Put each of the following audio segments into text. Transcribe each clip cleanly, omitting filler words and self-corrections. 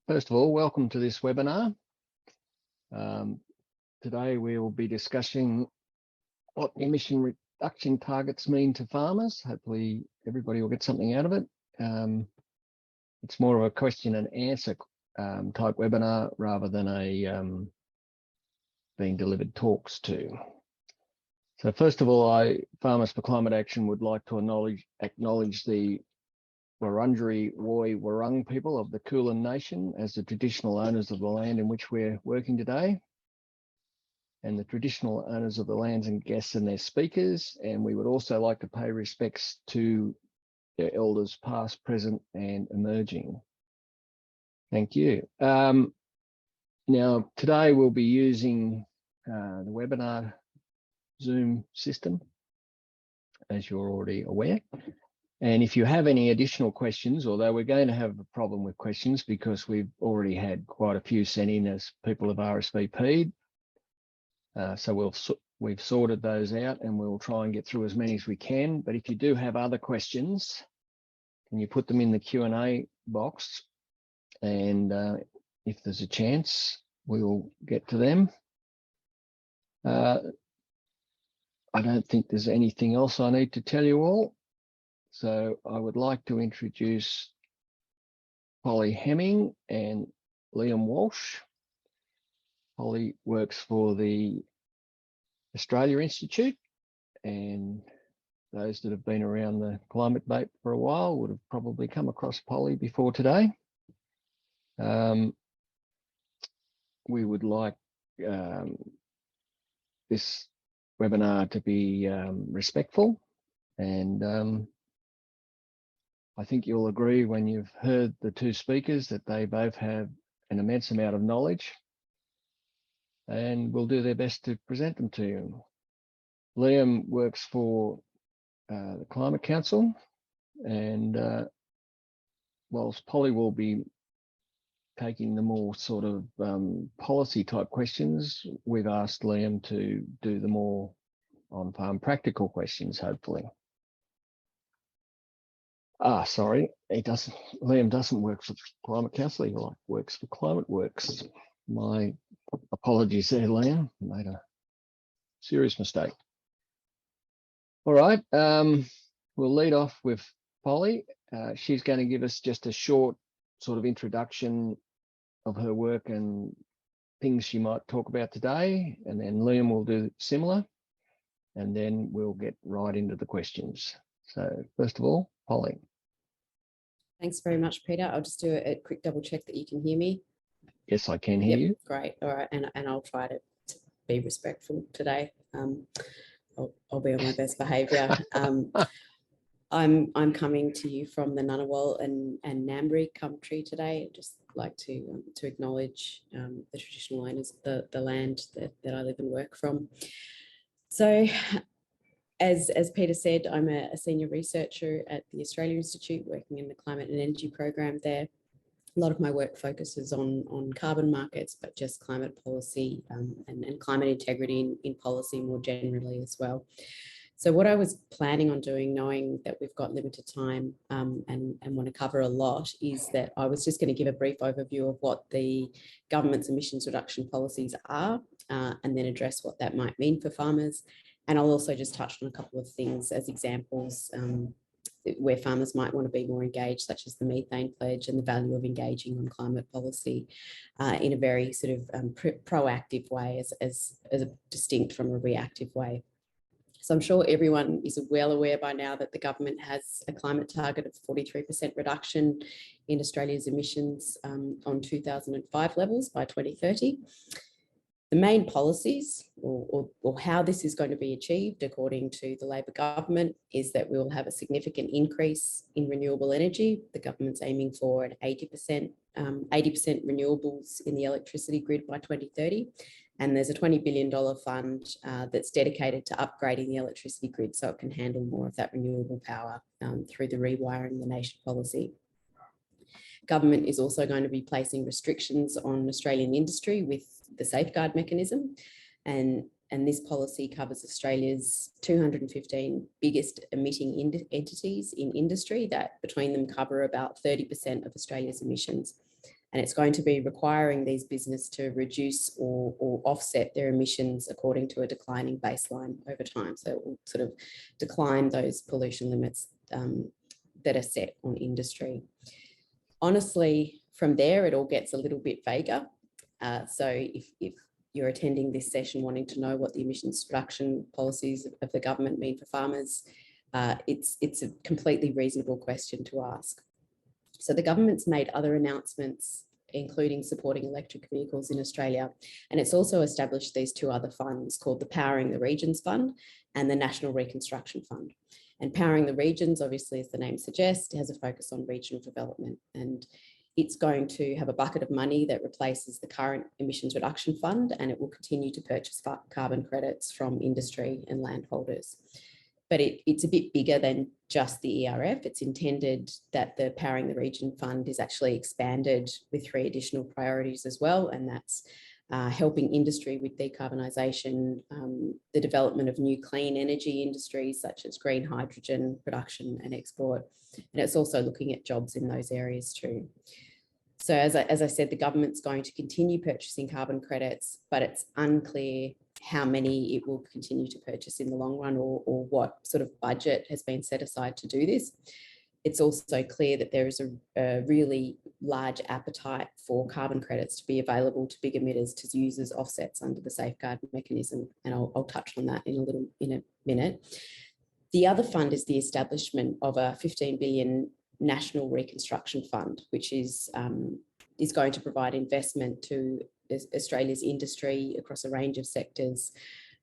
First of all, welcome to this webinar. Today we will be discussing what emission reduction targets mean to farmers. Hopefully everybody will get something out of it. It's more of a question and answer type webinar rather than a being delivered talks to. So first of all, Farmers for Climate Action would like to acknowledge the Wurundjeri Woi Wurrung people of the Kulin Nation as the traditional owners of the land in which we're working today, and the traditional owners of the lands and guests and their speakers. And we would also like to pay respects to their elders past, present and emerging. Thank you. Now, today we'll be using the webinar Zoom system, as you're already aware. And if you have any additional questions, although we're going to have a problem with questions because we've already had quite a few sent in as people have RSVP'd. So we've sorted those out and we'll try and get through as many as we can. But if you do have other questions, can you put them in the Q&A box? And if there's a chance, we'll get to them. I don't think there's anything else I need to tell you all. So I would like to introduce Polly Hemming and Liam Walsh. Polly works for the Australia Institute, and those that have been around the climate debate for a while would have probably come across Polly before today. We would like this webinar to be respectful, and I think you'll agree when you've heard the two speakers that they both have an immense amount of knowledge and will do their best to present them to you. Liam works for the Climate Council, and whilst Polly will be taking the more sort of policy type questions, we've asked Liam to do the more on-farm practical questions, hopefully. Sorry, Liam doesn't work for Climate Council, he works for Climateworks. My apologies there, Liam, made a serious mistake. All right, we'll lead off with Polly. She's going to give us just a short sort of introduction of her work and things she might talk about today, and then Liam will do similar, and then we'll get right into the questions. So first of all, Polly. Thanks very much, Peter. I'll just do a quick double check that you can hear me. Yes, I can hear you. Great. All right. And I'll try to be respectful today. I'll be on my best behaviour. I'm coming to you from the Ngunnawal and Ngambri country today. I'd just like to acknowledge the traditional owners of the land that I live and work from. So, as Peter said, I'm a senior researcher at the Australia Institute working in the climate and energy program there. A lot of my work focuses on carbon markets, but just climate policy and climate integrity in policy more generally as well. So what I was planning on doing, knowing that we've got limited time and want to cover a lot, is that I was just going to give a brief overview of what the government's emissions reduction policies are and then address what that might mean for farmers. And I'll also just touch on a couple of things as examples where farmers might want to be more engaged, such as the Methane Pledge and the value of engaging on climate policy in a very sort of proactive way as distinct from a reactive way. So I'm sure everyone is well aware by now that the government has a climate target of 43% reduction in Australia's emissions on 2005 levels by 2030. The main policies or how this is going to be achieved, according to the Labor government, is that we will have a significant increase in renewable energy. The government's aiming for an 80% renewables in the electricity grid by 2030. And there's a $20 billion fund that's dedicated to upgrading the electricity grid so it can handle more of that renewable power through the Rewiring the Nation policy. Government is also going to be placing restrictions on Australian industry with the safeguard mechanism, and this policy covers Australia's 215 biggest emitting entities in industry that between them cover about 30% of Australia's emissions. and it's going to be requiring these businesses to reduce or offset their emissions according to a declining baseline over time. So it will sort of decline those pollution limits that are set on industry. Honestly, from there, it all gets a little bit vaguer. So if you're attending this session wanting to know what the emissions reduction policies of the government mean for farmers, it's a completely reasonable question to ask. So the government's made other announcements, including supporting electric vehicles in Australia. And it's also established these two other funds called the Powering the Regions Fund and the National Reconstruction Fund. And Powering the Regions, obviously, as the name suggests, has a focus on regional development. And it's going to have a bucket of money that replaces the current emissions reduction fund, and it will continue to purchase carbon credits from industry and landholders. But it's a bit bigger than just the ERF. It's intended that the Powering the Region Fund is actually expanded with 3 additional priorities as well, and that's helping industry with decarbonisation, the development of new clean energy industries such as green hydrogen production and export, and it's also looking at jobs in those areas too. So as I said, the government's going to continue purchasing carbon credits, but it's unclear how many it will continue to purchase in the long run, or what sort of budget has been set aside to do this. It's also clear that there is a really large appetite for carbon credits to be available to big emitters to use as offsets under the safeguard mechanism, and I'll touch on that in a minute. The other fund is the establishment of a 15 billion National Reconstruction Fund, which is going to provide investment to Australia's industry across a range of sectors.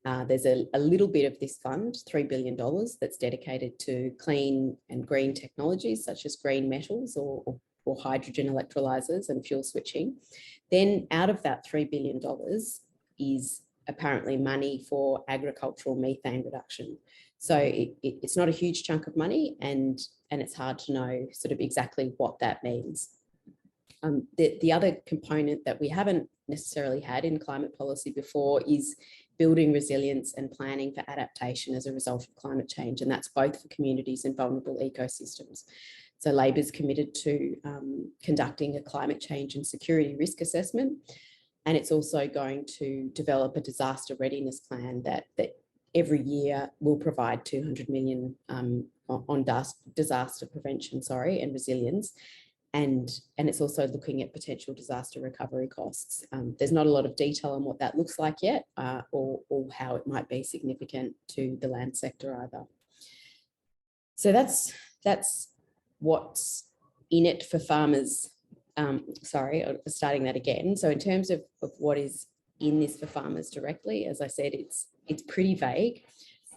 There's a little bit of this fund, $3 billion, that's dedicated to clean and green technologies such as green metals or hydrogen electrolyzers and fuel switching. Then out of that $3 billion is apparently money for agricultural methane reduction. So it's not a huge chunk of money, and it's hard to know sort of exactly what that means. The other component that we haven't necessarily had in climate policy before is building resilience and planning for adaptation as a result of climate change, and that's both for communities and vulnerable ecosystems. So Labor's committed to conducting a climate change and security risk assessment, and it's also going to develop a disaster readiness plan that every year will provide 200 million on disaster prevention, and resilience. And it's also looking at potential disaster recovery costs. There's not a lot of detail on what that looks like yet, or how it might be significant to the land sector either. So that's what's in it for farmers. Starting that again. So in terms of what is in this for farmers directly, as I said, it's pretty vague.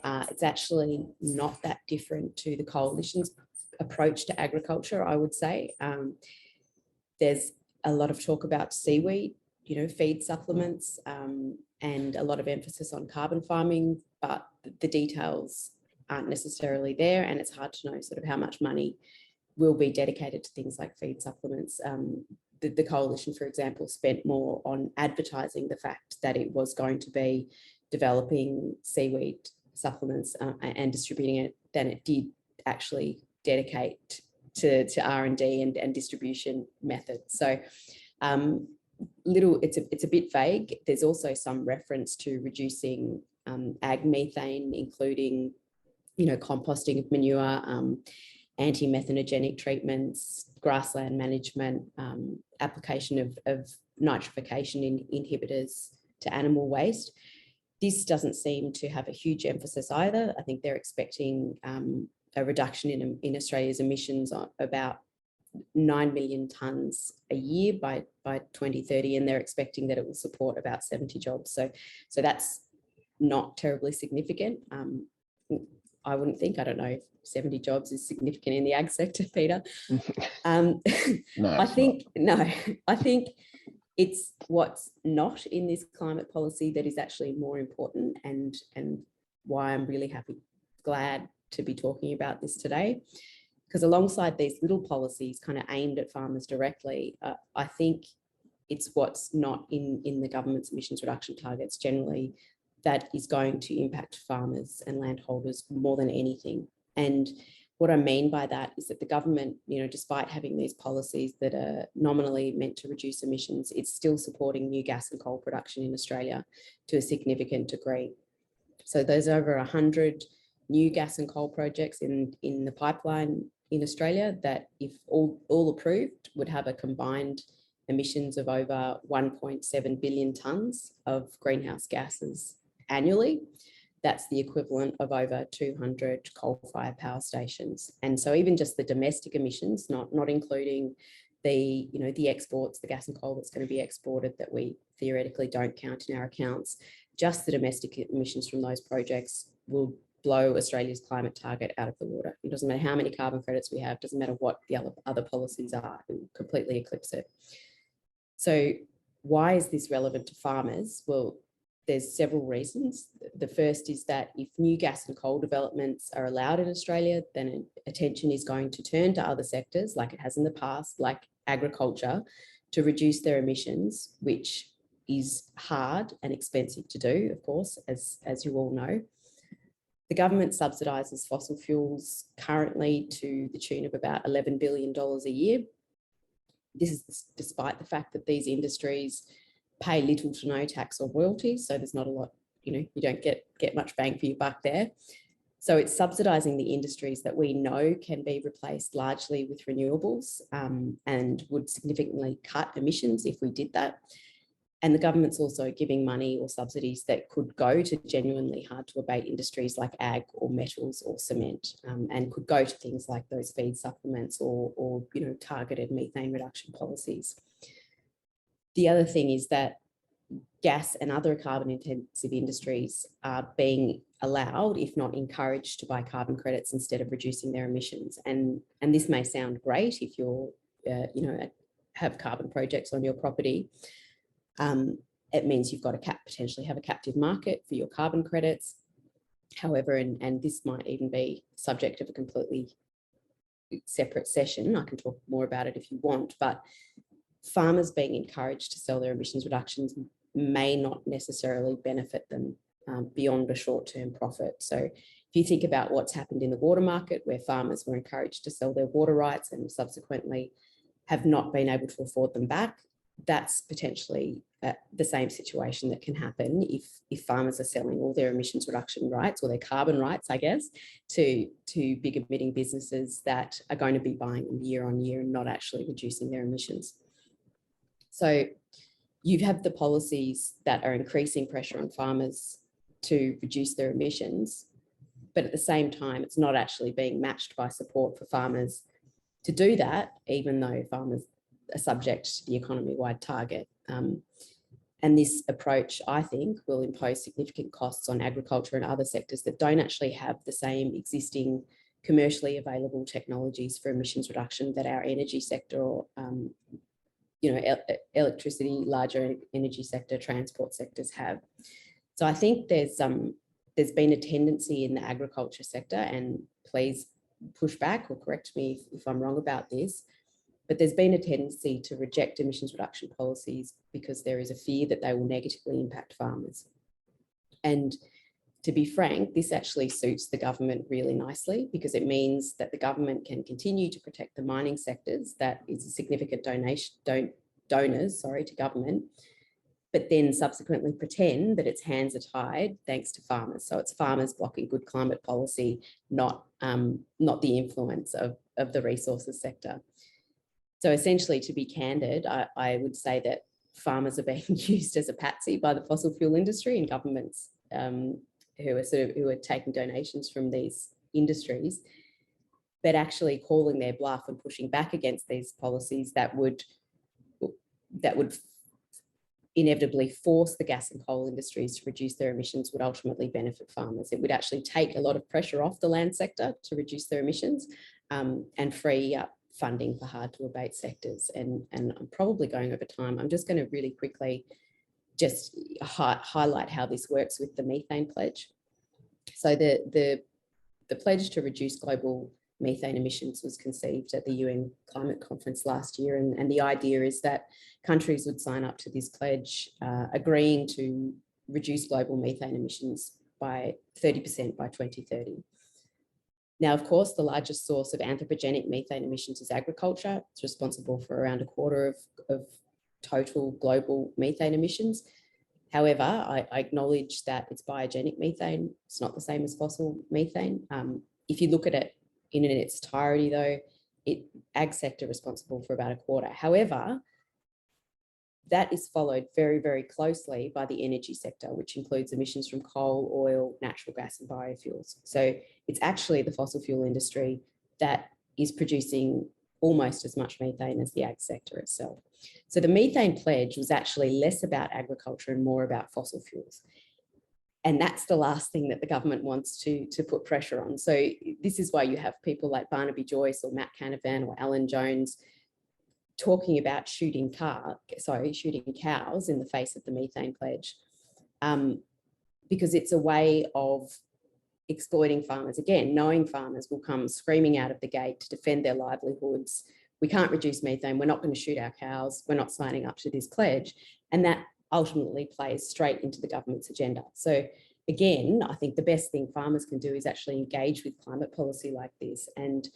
It's actually not that different to the Coalition's approach to agriculture, I would say. There's a lot of talk about seaweed, feed supplements, and a lot of emphasis on carbon farming, but the details aren't necessarily there, and it's hard to know sort of how much money will be dedicated to things like feed supplements. The Coalition, for example, spent more on advertising the fact that it was going to be developing seaweed supplements and distributing it than it did actually dedicate to R&D and distribution methods. So it's a bit vague. There's also some reference to reducing ag methane, including composting of manure, anti-methanogenic treatments, grassland management, application of nitrification inhibitors to animal waste. This doesn't seem to have a huge emphasis either. I think they're expecting a reduction in Australia's emissions on about 9 million tonnes a year by 2030, and they're expecting that it will support about 70 jobs. So that's not terribly significant. I wouldn't think, I don't know if 70 jobs is significant in the ag sector, Peter. No, I think it's what's not in this climate policy that is actually more important, and why I'm really glad to be talking about this today. Because alongside these little policies kind of aimed at farmers directly, I think it's what's not in the government's emissions reduction targets generally that is going to impact farmers and landholders more than anything. And What I mean by that is that the government, despite having these policies that are nominally meant to reduce emissions, it's still supporting new gas and coal production in Australia to a significant degree. So there's over 100 new gas and coal projects in the pipeline in Australia that, if all approved, would have a combined emissions of over 1.7 billion tonnes of greenhouse gases annually. That's the equivalent of over 200 coal-fired power stations. And so even just the domestic emissions, not including the exports, the gas and coal that's going to be exported that we theoretically don't count in our accounts, just the domestic emissions from those projects will blow Australia's climate target out of the water. It doesn't matter how many carbon credits we have, doesn't matter what the other policies are, it will completely eclipse it. So why is this relevant to farmers? Well, there's several reasons. The first is that if new gas and coal developments are allowed in Australia, then attention is going to turn to other sectors, like it has in the past, like agriculture, to reduce their emissions, which is hard and expensive to do, of course, as you all know. The government subsidises fossil fuels currently to the tune of about $11 billion a year. This is despite the fact that these industries pay little to no tax or royalties, so there's not a lot, you don't get much bang for your buck there. So it's subsidising the industries that we know can be replaced largely with renewables, and would significantly cut emissions if we did that. And the government's also giving money or subsidies that could go to genuinely hard to abate industries like ag or metals or cement, and could go to things like those feed supplements or targeted methane reduction policies. The other thing is that gas and other carbon intensive industries are being allowed, if not encouraged, to buy carbon credits instead of reducing their emissions. And this may sound great if you're, have carbon projects on your property. It means you've got to potentially have a captive market for your carbon credits. However, and this might even be subject of a completely separate session, I can talk more about it if you want, but farmers being encouraged to sell their emissions reductions may not necessarily benefit them beyond a short-term profit. So if you think about what's happened in the water market, where farmers were encouraged to sell their water rights and subsequently have not been able to afford them back, that's potentially the same situation that can happen if farmers are selling all their emissions reduction rights, or their carbon rights, I guess, to big emitting businesses that are going to be buying them year on year and not actually reducing their emissions. So you have the policies that are increasing pressure on farmers to reduce their emissions, but at the same time, it's not actually being matched by support for farmers to do that, even though farmers are subject to the economy-wide target. And this approach, I think, will impose significant costs on agriculture and other sectors that don't actually have the same existing commercially available technologies for emissions reduction that our energy sector or electricity, larger energy sector, transport sectors have. So I think there's been a tendency in the agriculture sector, and please push back or correct me if I'm wrong about this, but there's been a tendency to reject emissions reduction policies because there is a fear that they will negatively impact farmers. And to be frank, this actually suits the government really nicely, because it means that the government can continue to protect the mining sectors, that is a significant donors to government, but then subsequently pretend that its hands are tied thanks to farmers. So it's farmers blocking good climate policy, not the influence of the resources sector. So essentially, to be candid, I would say that farmers are being used as a patsy by the fossil fuel industry and governments who are taking donations from these industries, but actually calling their bluff and pushing back against these policies that would inevitably force the gas and coal industries to reduce their emissions would ultimately benefit farmers. It would actually take a lot of pressure off the land sector to reduce their emissions and free up funding for hard to abate sectors. And I'm probably going over time. I'm just going to really quickly just highlight how this works with the Methane Pledge. So the pledge to reduce global methane emissions was conceived at the UN Climate Conference last year. And the idea is that countries would sign up to this pledge, agreeing to reduce global methane emissions by 30% by 2030. Now, of course, the largest source of anthropogenic methane emissions is agriculture. It's responsible for around a quarter of total global methane emissions. However, I acknowledge that it's biogenic methane. It's not the same as fossil methane. If you look at it in its entirety, though, ag sector responsible for about a quarter. However, that is followed very, very closely by the energy sector, which includes emissions from coal, oil, natural gas, and biofuels. So it's actually the fossil fuel industry that is producing almost as much methane as the ag sector itself. So the methane pledge was actually less about agriculture and more about fossil fuels. And that's the last thing that the government wants to put pressure on. So this is why you have people like Barnaby Joyce or Matt Canavan or Alan Jones talking about shooting cows in the face of the methane pledge, because it's a way of exploiting farmers. Again, knowing farmers will come screaming out of the gate to defend their livelihoods. We can't reduce methane. We're not going to shoot our cows. We're not signing up to this pledge. And that ultimately plays straight into the government's agenda. So again, I think the best thing farmers can do is actually engage with climate policy like this and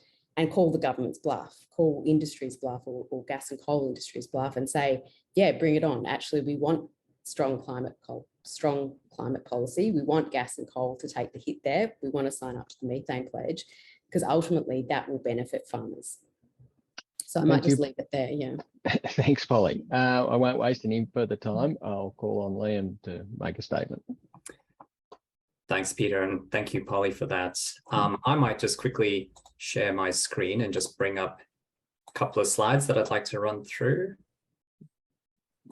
call the government's bluff, call industry's bluff or gas and coal industry's bluff and say, yeah, bring it on. Actually, we want strong climate policy. We want gas and coal to take the hit there. We want to sign up to the methane pledge because ultimately that will benefit farmers. So I might just leave it there, yeah. Thanks, Polly. I won't waste any further time. I'll call on Liam to make a statement. Thanks, Peter, and thank you, Polly, for that. I might just quickly share my screen and just bring up a couple of slides that I'd like to run through.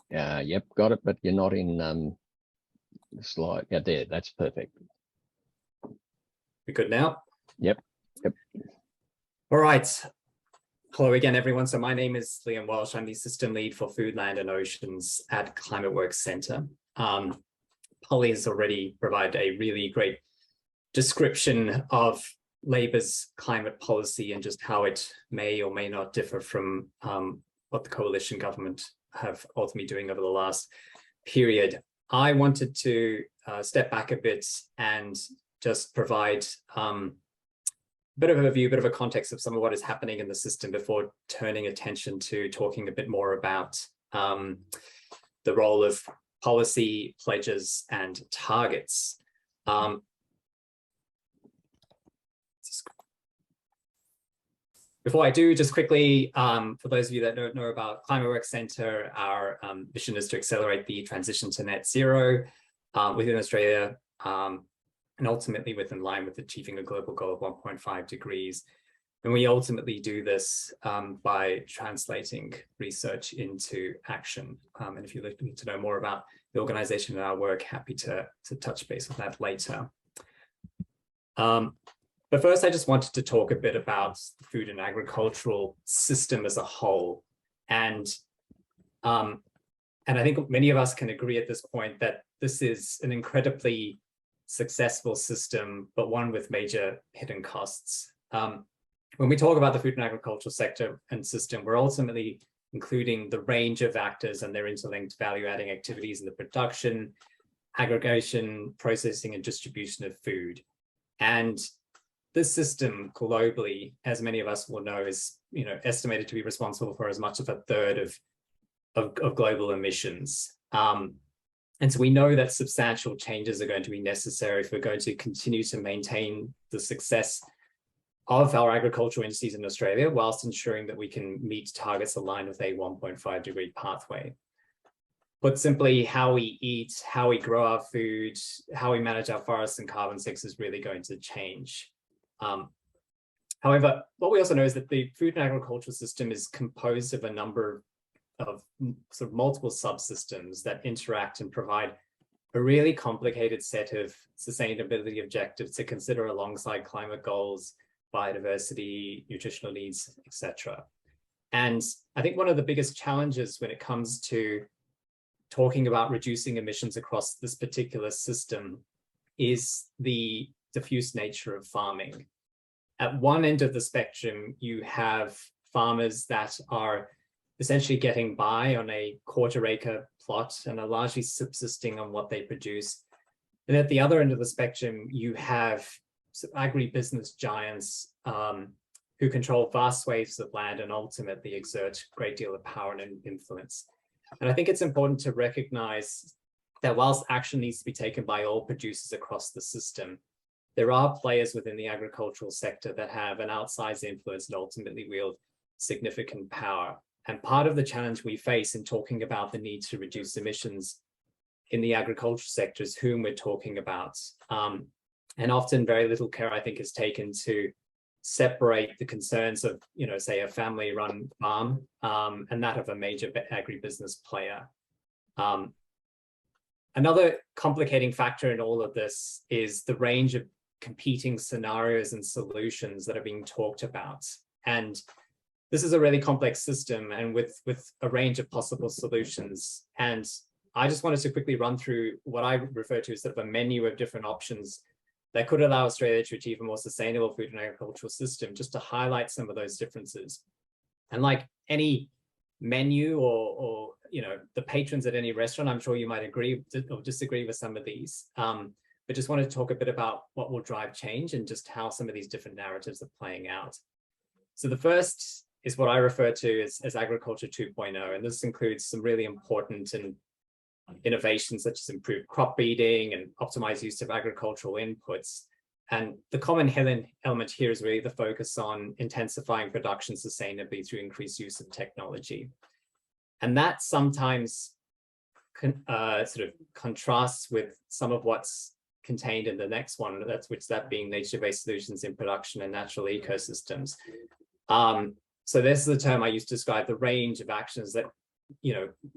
Yep, got it, but you're not in the slide. Yeah, there, that's perfect. We good now? Yep. All right. Hello again, everyone. So my name is Liam Walsh. I'm the System Lead for Food, Land and Oceans at Climateworks Centre. Polly has already provided a really great description of Labor's climate policy and just how it may or may not differ from what the coalition government have ultimately doing over the last period. I wanted to step back a bit and just provide a bit of a view, a bit of a context of some of what is happening in the system before turning attention to talking a bit more about the role of policy, pledges, and targets. Before I do, just quickly, for those of you that don't know about Climateworks Centre, our mission is to accelerate the transition to net zero within Australia, and ultimately in line with achieving a global goal of 1.5 degrees. And we ultimately do this by translating research into action. And if you're looking to know more about the organisation and our work, happy to touch base on that later. But first, I just wanted to talk a bit about the food and agricultural system as a whole. And I think many of us can agree at this point that this is an incredibly successful system, but one with major hidden costs. When we talk about the food and agricultural sector and system, we're ultimately including the range of actors and their interlinked value-adding activities in the production, aggregation, processing, and distribution of food. And this system globally, as many of us will know, is estimated to be responsible for as much as a third of global emissions. And so we know that substantial changes are going to be necessary if we're going to continue to maintain the success of our agricultural industries in Australia, whilst ensuring that we can meet targets aligned with a 1.5 degree pathway. Put simply, how we eat, how we grow our food, how we manage our forests and carbon sinks is really going to change. However, what we also know is that the food and agricultural system is composed of a number of sort of multiple subsystems that interact and provide a really complicated set of sustainability objectives to consider alongside climate goals, biodiversity, nutritional needs, etc. And I think one of the biggest challenges when it comes to talking about reducing emissions across this particular system is the diffuse nature of farming. At one end of the spectrum, you have farmers that are essentially getting by on a quarter-acre plot and are largely subsisting on what they produce. And at the other end of the spectrum, you have agribusiness giants who control vast swathes of land and ultimately exert a great deal of power and influence. And I think it's important to recognize that whilst action needs to be taken by all producers across the system, there are players within the agricultural sector that have an outsized influence and ultimately wield significant power. And part of the challenge we face in talking about the need to reduce emissions in the agricultural sector is whom we're talking about. And often very little care, I think, is taken to separate the concerns of, say a family-run farm and that of a major agribusiness player. Another complicating factor in all of this is the range of competing scenarios and solutions that are being talked about. And this is a really complex system and with a range of possible solutions. And I just wanted to quickly run through what I refer to as sort of a menu of different options that could allow Australia to achieve a more sustainable food and agricultural system, just to highlight some of those differences. And like any menu or the patrons at any restaurant, I'm sure you might agree or disagree with some of these, but just wanted to talk a bit about what will drive change and just how some of these different narratives are playing out. So the first is what I refer to as agriculture 2.0, and this includes some really important and innovations such as improved crop breeding and optimized use of agricultural inputs. And the common element here is really the focus on intensifying production sustainably through increased use of technology. And that sometimes sort of contrasts with some of what's contained in the next one, that being nature-based solutions in production and natural ecosystems. So this is the term I use to describe the range of actions that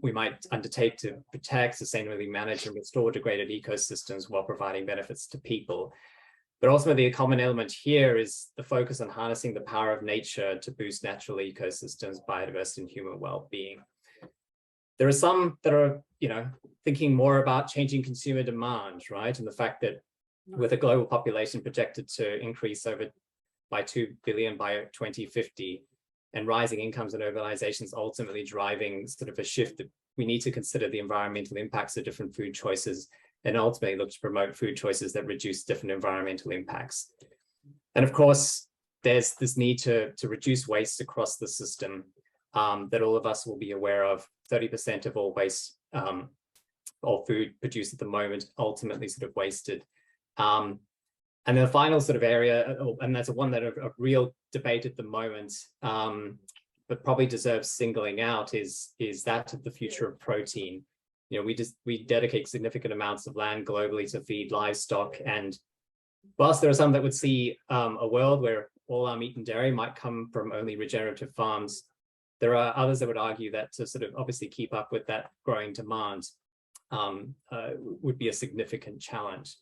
we might undertake to protect, sustainably manage, and restore degraded ecosystems while providing benefits to people. But ultimately, a common element here is the focus on harnessing the power of nature to boost natural ecosystems, biodiversity, and human well-being. There are some that are, thinking more about changing consumer demand, right? And the fact that with a global population projected to increase by 2 billion by 2050, and rising incomes and urbanizations ultimately driving sort of a shift, that we need to consider the environmental impacts of different food choices and ultimately look to promote food choices that reduce different environmental impacts. And of course, there's this need to reduce waste across the system that all of us will be aware of. 30% of all waste, all food produced at the moment, ultimately sort of wasted. And then the final sort of area, and that's one that a real debate at the moment, but probably deserves singling out, is that of the future of protein. We dedicate significant amounts of land globally to feed livestock, and whilst there are some that would see a world where all our meat and dairy might come from only regenerative farms, there are others that would argue that to sort of obviously keep up with that growing demand would be a significant challenge.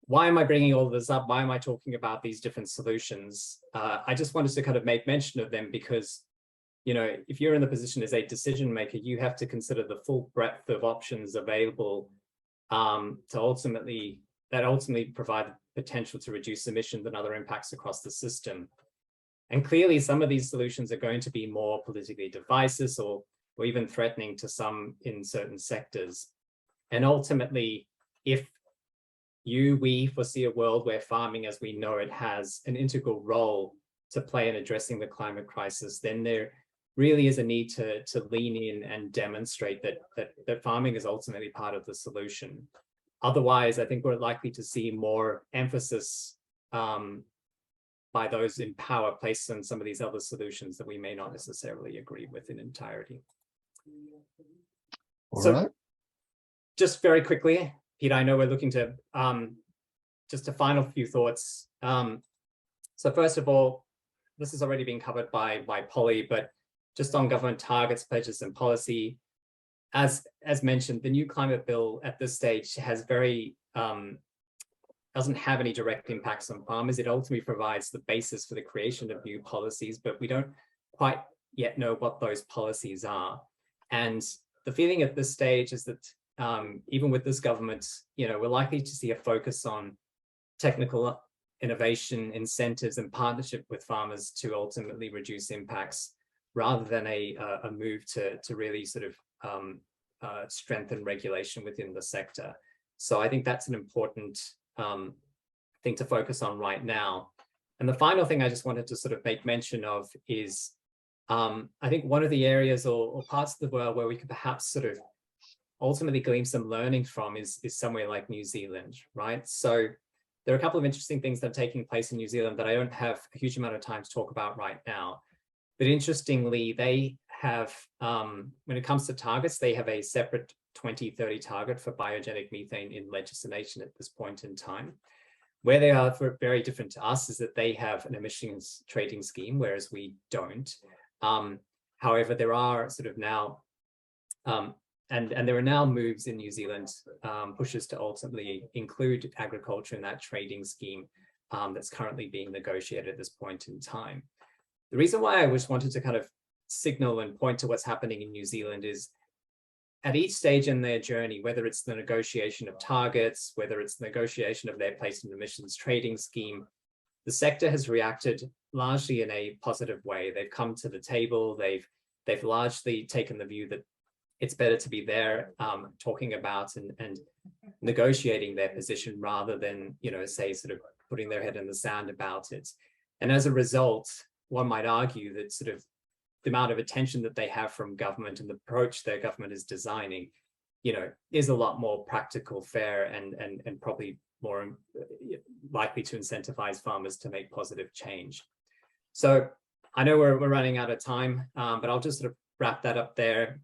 Why am I bringing all of this up? Why am I talking about these different solutions? I just wanted to kind of make mention of them because, if you're in the position as a decision maker, you have to consider the full breadth of options available to ultimately provide the potential to reduce emissions and other impacts across the system. And clearly, some of these solutions are going to be more politically divisive or even threatening to some in certain sectors. And ultimately, if we foresee a world where farming as we know it has an integral role to play in addressing the climate crisis, then there really is a need to lean in and demonstrate that farming is ultimately part of the solution. Otherwise, I think we're likely to see more emphasis by those in power placed on some of these other solutions that we may not necessarily agree with in entirety. All right. Just very quickly, Peter, I know we're looking to just a final few thoughts. So first of all, this has already been covered by Polly, but just on government targets, pledges, and policy, as mentioned, the new climate bill at this stage has doesn't have any direct impacts on farmers. It ultimately provides the basis for the creation of new policies, but we don't quite yet know what those policies are. And the feeling at this stage is that even with this government, we're likely to see a focus on technical innovation, incentives, and partnership with farmers to ultimately reduce impacts, rather than a move to really sort of strengthen regulation within the sector. So I think that's an important thing to focus on right now. And the final thing I just wanted to sort of make mention of is, I think one of the areas or parts of the world where we could perhaps sort of ultimately glean some learning from is somewhere like New Zealand, right? So there are a couple of interesting things that are taking place in New Zealand that I don't have a huge amount of time to talk about right now. But interestingly, they have, when it comes to targets, they have a separate 2030 target for biogenic methane in legislation at this point in time. Where they are very different to us is that they have an emissions trading scheme, whereas we don't. However, there are sort of now, and there are now moves in New Zealand, pushes to ultimately include agriculture in that trading scheme that's currently being negotiated at this point in time. The reason why I just wanted to kind of signal and point to what's happening in New Zealand is at each stage in their journey, whether it's the negotiation of targets, whether it's the negotiation of their place in emissions trading scheme, the sector has reacted largely in a positive way. They've come to the table. They've largely taken the view that it's better to be there talking about and negotiating their position rather than, you know, say sort of putting their head in the sand about it. And as a result, one might argue that sort of the amount of attention that they have from government and the approach their government is designing, you know, is a lot more practical, fair, and probably more likely to incentivize farmers to make positive change. So I know we're running out of time, but I'll just sort of wrap that up there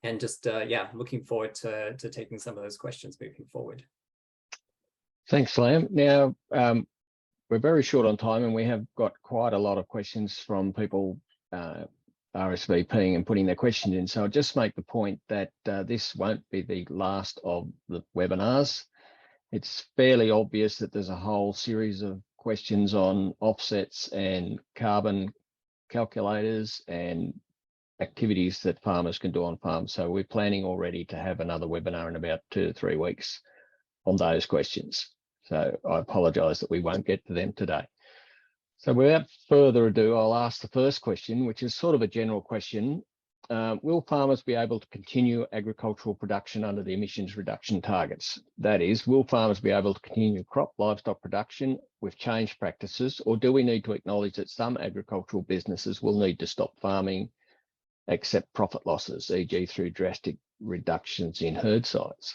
and just, yeah, looking forward to taking some of those questions moving forward. Thanks, Liam. Now, we're very short on time and we have got quite a lot of questions from people RSVPing and putting their questions in. So I'll just make the point that this won't be the last of the webinars. It's fairly obvious that there's a whole series of questions on offsets and carbon calculators and activities that farmers can do on farms. So we're planning already to have another webinar in about 2 to 3 weeks on those questions. So I apologise that we won't get to them today. So without further ado, I'll ask the first question, which is sort of a general question. Will farmers be able to continue agricultural production under the emissions reduction targets? That is, will farmers be able to continue crop livestock production with changed practices, or do we need to acknowledge that some agricultural businesses will need to stop farming, accept profit losses, e.g. through drastic reductions in herd size?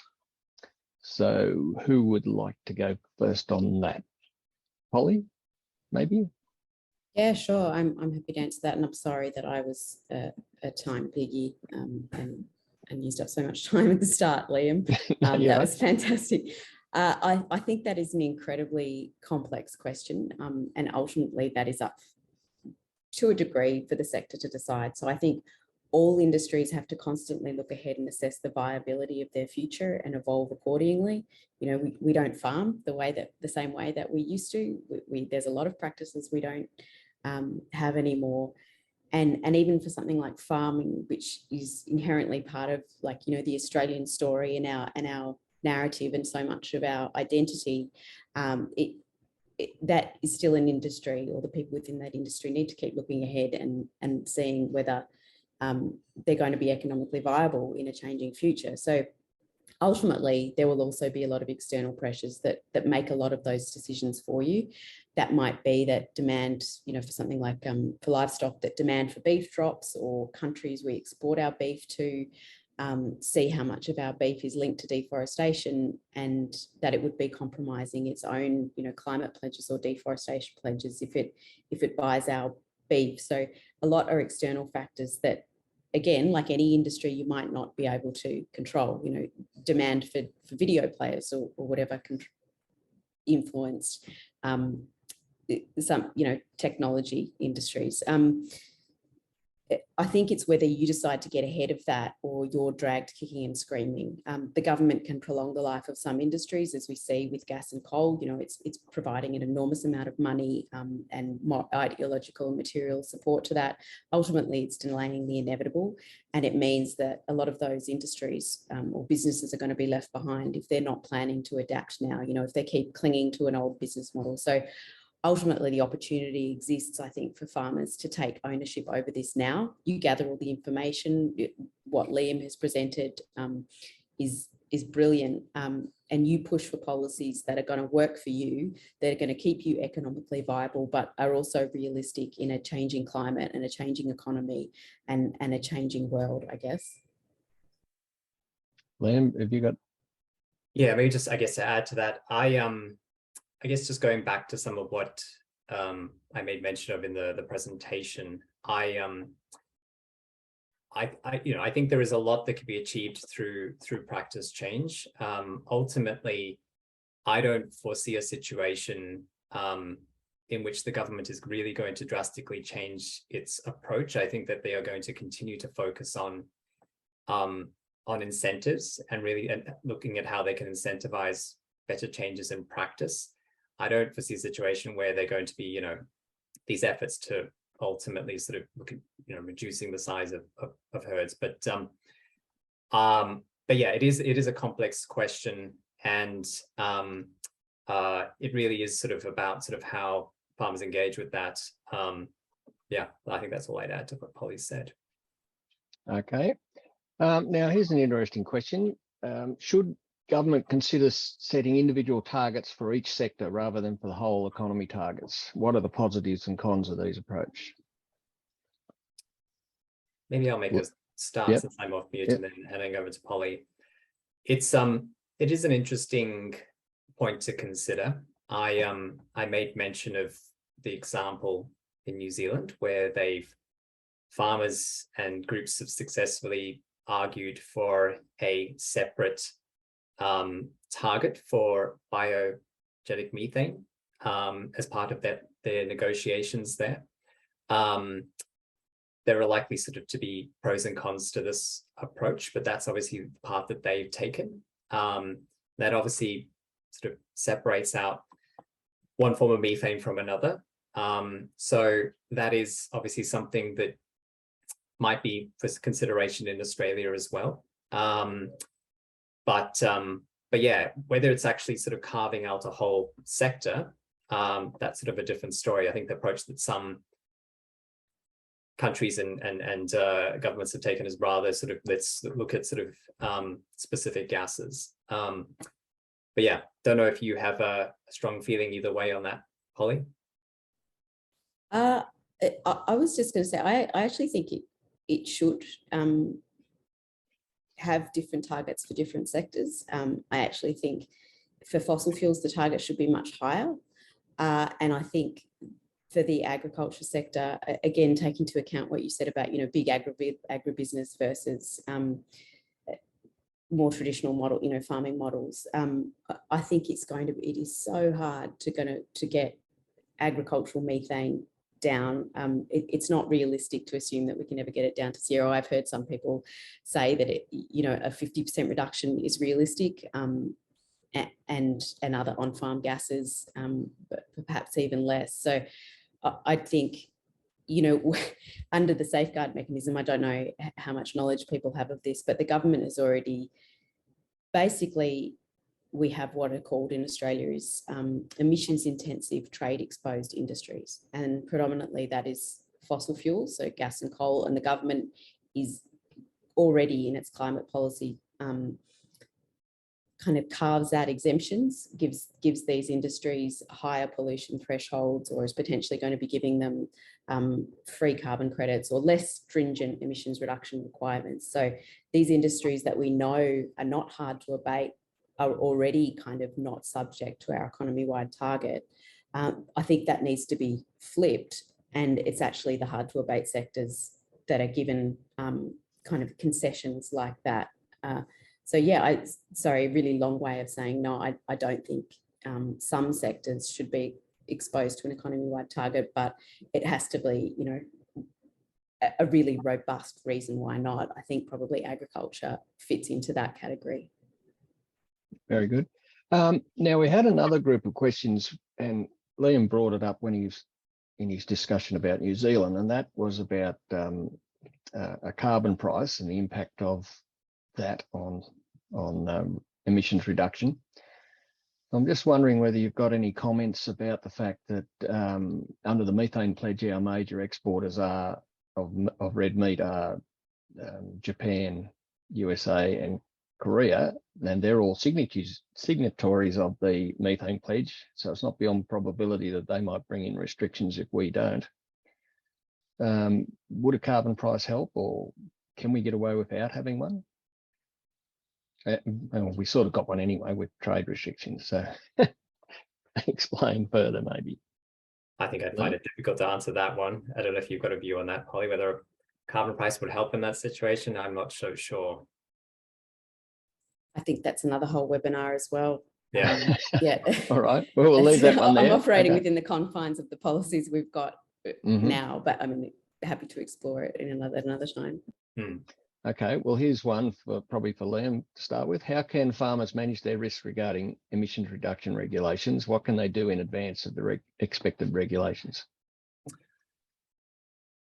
So who would like to go first on that? Polly, maybe? Yeah, sure. I'm happy to answer that, and I'm sorry that I was a time piggy and used up so much time at the start, Liam. That was fantastic. I think that is an incredibly complex question, and ultimately that is up to a degree for the sector to decide. So I think all industries have to constantly look ahead and assess the viability of their future and evolve accordingly. You know, we don't farm the same way that we used to. There's a lot of practices we don't have anymore. And even for something like farming, which is inherently part of, like, you know, the Australian story and our narrative and so much of our identity, that is still an industry, or the people within that industry need to keep looking ahead and seeing whether they're going to be economically viable in a changing future. So ultimately, there will also be a lot of external pressures that make a lot of those decisions for you. That might be that demand, you know, for something like for livestock, that demand for beef drops, or countries we export our beef to see how much of our beef is linked to deforestation, and that it would be compromising its own, you know, climate pledges or deforestation pledges if it buys our beef. So a lot are external factors that, again, like any industry, you might not be able to control. You know, demand for video players or whatever influenced some, you know, technology industries. I think it's whether you decide to get ahead of that or you're dragged kicking and screaming. The government can prolong the life of some industries, as we see with gas and coal. You know, it's providing an enormous amount of money and more ideological and material support to that. Ultimately, it's delaying the inevitable, and it means that a lot of those industries or businesses are going to be left behind if they're not planning to adapt now. You know, if they keep clinging to an old business model. So ultimately, the opportunity exists, I think, for farmers to take ownership over this now. You gather all the information. What Liam has presented is brilliant. you push for policies that are going to work for you, that are going to keep you economically viable, but are also realistic in a changing climate and a changing economy and a changing world, I guess. Liam, have you got? Yeah, maybe just, I guess, to add to that, I guess just going back to some of what I made mention of in the presentation, I think there is a lot that can be achieved through practice change. Ultimately, I don't foresee a situation in which the government is really going to drastically change its approach. I think that they are going to continue to focus on incentives and really looking at how they can incentivize better changes in practice. I don't foresee a situation where they're going to be, these efforts to ultimately sort of look at, reducing the size of herds. But yeah, it is a complex question, and it really is sort of about how farmers engage with that. Yeah, I think that's all I'd add to what Polly said. Okay. Now here's an interesting question. Should government consider setting individual targets for each sector rather than for the whole economy targets? What are the positives and cons of these approach? Maybe I'll make a start since I'm off mute, and then handing over to Polly. It is an interesting point to consider. I made mention of the example in New Zealand where farmers and groups have successfully argued for a separate target for biogenic methane as part of their negotiations there. There are likely sort of to be pros and cons to this approach, but that's obviously the path that they've taken. That obviously sort of separates out one form of methane from another. So that is obviously something that might be for consideration in Australia as well. But yeah, whether it's actually sort of carving out a whole sector, that's sort of a different story. I think the approach that some countries and governments have taken is rather sort of, let's look at sort of specific gases. But yeah, don't know if you have a strong feeling either way on that, Polly. I was just going to say, I actually think it should have different targets for different sectors. I actually think for fossil fuels, the target should be much higher. And I think for the agriculture sector, again, taking into account what you said about, big agribusiness versus more traditional model, farming models. I think it is so hard to get agricultural methane down. It's not realistic to assume that we can ever get it down to zero. I've heard some people say that a 50% reduction is realistic, and other on-farm gases, but perhaps even less. So I think, under the safeguard mechanism, I don't know how much knowledge people have of this, but the government has already, basically, we have what are called in Australia is emissions intensive trade exposed industries. And predominantly that is fossil fuels, so gas and coal. And the government is already in its climate policy kind of carves out exemptions, gives these industries higher pollution thresholds, or is potentially going to be giving them free carbon credits or less stringent emissions reduction requirements. So these industries that we know are not hard to abate are already kind of not subject to our economy-wide target. I think that needs to be flipped, and it's actually the hard to abate sectors that are given kind of concessions like that. So yeah, sorry, really long way of saying no, I don't think some sectors should be exposed to an economy-wide target, but it has to be, a really robust reason why not. I think probably agriculture fits into that category. Very good. Now we had another group of questions, and Liam brought it up when he was in his discussion about New Zealand, and that was about a carbon price and the impact of that on emissions reduction. I'm just wondering whether you've got any comments about the fact that under the Methane Pledge, our major exporters of red meat are Japan, USA, and Korea, and they're all signatories of the Methane Pledge. So it's not beyond probability that they might bring in restrictions if we don't. Would a carbon price help, or can we get away without having one? Well, we sort of got one anyway with trade restrictions. So explain further, maybe. I think I'd find it difficult to answer that one. I don't know if you've got a view on that, Polly, whether a carbon price would help in that situation. I'm not so sure. I think that's another whole webinar as well. Yeah. Yeah. All right. Well, we'll leave that one there. I'm operating within the confines of the policies we've got now, but I'm happy to explore it in another time. Okay. Well, here's one probably for Liam to start with. How can farmers manage their risks regarding emissions reduction regulations? What can they do in advance of the expected regulations?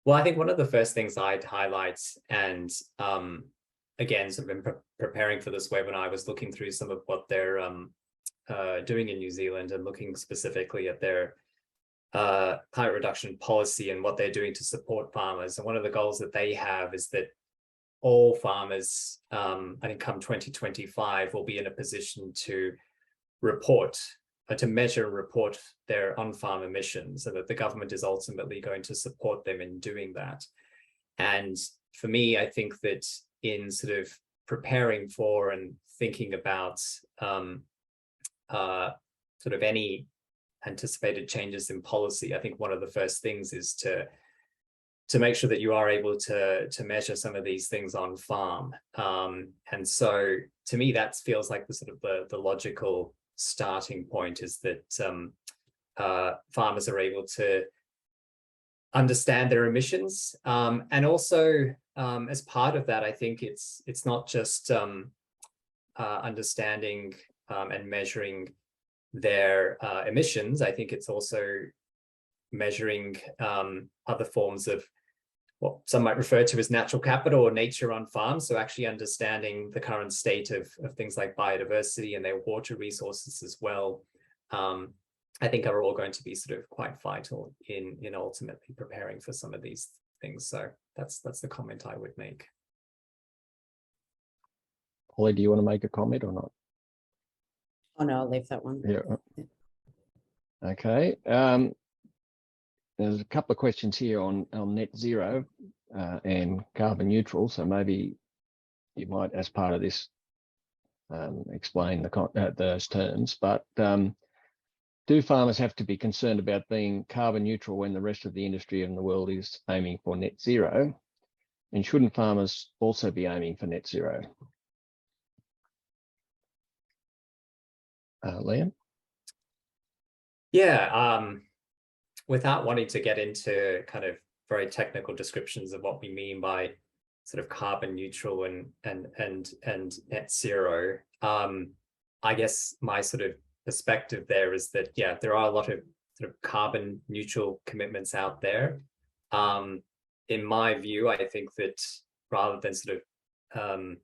Well, I think one of the first things I'd highlight, and again, sort of in preparing for this webinar, I was looking through some of what they're doing in New Zealand and looking specifically at their climate reduction policy and what they're doing to support farmers. And one of the goals that they have is that all farmers, I think come 2025, will be in a position to report, to measure and report their on-farm emissions, so that the government is ultimately going to support them in doing that. And for me, I think that in sort of preparing for and thinking about sort of any anticipated changes in policy, I think one of the first things is to make sure that you are able to measure some of these things on farm. And so to me, that feels like the sort of the logical starting point, is that farmers are able to understand their emissions. And also as part of that, I think it's not just understanding and measuring their emissions. I think it's also measuring other forms of what some might refer to as natural capital or nature on farms. So actually understanding the current state of things like biodiversity and their water resources as well, I think are all going to be sort of quite vital in ultimately preparing for some of these things. So that's the comment I would make. Polly, do you want to make a comment or not? Oh no, I'll leave that one. Yeah. Okay. There's a couple of questions here on net zero and carbon neutral. So maybe you might, as part of this, explain those terms. But do farmers have to be concerned about being carbon neutral when the rest of the industry in the world is aiming for net zero? And shouldn't farmers also be aiming for net zero? Liam? Yeah. Without wanting to get into kind of very technical descriptions of what we mean by sort of carbon neutral and net zero, I guess my sort of perspective there is that, yeah, there are a lot of sort of carbon neutral commitments out there. In my view, I think that rather than sort of